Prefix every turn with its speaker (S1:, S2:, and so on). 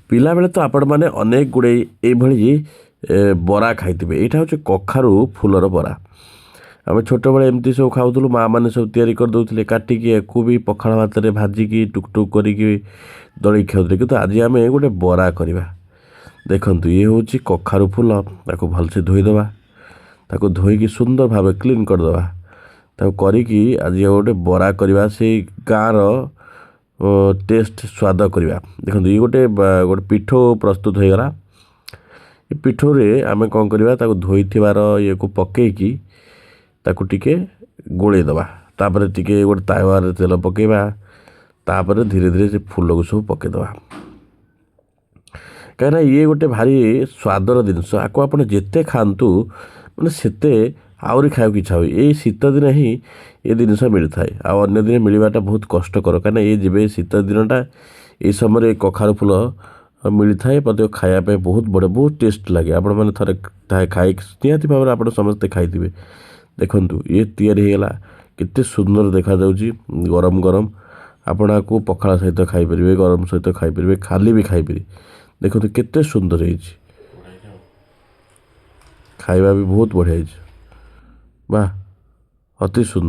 S1: ପିଲାବେଳେ ତ ଆପଣମାନେ ଅନେକ ଗୁଡ଼ିଏ ଏଇଭଳି ବରା ଖାଇଥିବେ। ଏଇଟା ହେଉଛି କଖାରୁ ଫୁଲର ବରା। ଆମେ ଛୋଟବେଳେ ଏମିତି ସବୁ ଖାଉଥିଲୁ, ମାଆମାନେ ସବୁ ତିଆରି କରିଦେଉଥିଲେ, କାଟିକି ୟାକୁ ବି ପଖାଳ ଭାତରେ ଭାଜିକି ଟୁକ୍ ଟୁକ୍ କରିକି ଦଳିକି ଖାଉଥିଲେ। କିନ୍ତୁ ଆଜି ଆମେ ଗୋଟେ ବରା କରିବା। ଦେଖନ୍ତୁ, ଇଏ ହେଉଛି କଖାରୁ ଫୁଲ। ତାକୁ ଭଲସେ ଧୋଇଦେବା, ତାକୁ ଧୋଇକି ସୁନ୍ଦର ଭାବେ କ୍ଲିନ୍ କରିଦେବା। ତାକୁ କରିକି ଆଜି ଗୋଟେ ବରା କରିବା, ସେଇ ଗାଁର ଟେଷ୍ଟ ସ୍ୱାଦ କରିବା। ଦେଖନ୍ତୁ, ଇଏ ଗୋଟେ ପିଠଉ ପ୍ରସ୍ତୁତ ହୋଇଗଲା। ଏ ପିଠଉରେ ଆମେ କ'ଣ କରିବା, ତାକୁ ଧୋଇଥିବାର ଇଏକୁ ପକେଇକି ତାକୁ ଟିକେ ଗୋଳେଇ ଦେବା। ତାପରେ ଟିକେ ଗୋଟେ ତାୱାରେ ତେଲ ପକେଇବା। ତାପରେ ଧୀରେ ଧୀରେ ସେ ଫୁଲକୁ ସବୁ ପକେଇଦେବା। କାହିଁକିନା ଇଏ ଗୋଟେ ଭାରି ସ୍ୱାଦର ଜିନିଷ। ଆକୁ ଆପଣ ଯେତେ ଖାଆନ୍ତୁ ମାନେ ସେତେ ଆହୁରି ଖାଇବାକୁ ଇଚ୍ଛା ହୁଏ। ଏଇ ଶୀତ ଦିନେ ହିଁ ଏ ଜିନିଷ ମିଳିଥାଏ, ଆଉ ଅନ୍ୟ ଦିନେ ମିଳିବାଟା ବହୁତ କଷ୍ଟକର। କାହିଁକିନା ଏ ଯେବେ ଶୀତ ଦିନଟା, ଏଇ ସମୟରେ କଖାରୁ ଫୁଲ ମିଳିଥାଏ, ମଧ୍ୟ ଖାଇବା ପାଇଁ ବହୁତ ବଢ଼ିଆ, ବହୁତ ଟେଷ୍ଟ ଲାଗେ। ଆପଣମାନେ ଥରେ ଖାଇ ନିହାତି ଭାବରେ ଆପଣ ସମସ୍ତେ ଖାଇଥିବେ। ଦେଖନ୍ତୁ, ଇଏ ତିଆରି ହୋଇଗଲା, କେତେ ସୁନ୍ଦର ଦେଖାଯାଉଛି। ଗରମ ଗରମ ଆପଣ ଆକୁ ପଖାଳ ସହିତ ଖାଇପାରିବେ, ଗରମ ସହିତ ଖାଇପାରିବେ, ଖାଲି ବି ଖାଇପାରିବେ। ଦେଖନ୍ତୁ କେତେ ସୁନ୍ଦର ହେଇଛି, ଖାଇବା ବି ବହୁତ ବଢ଼ିଆ ହେଇଛି। ବାଃ, ଅତି ସୁନ୍ଦର।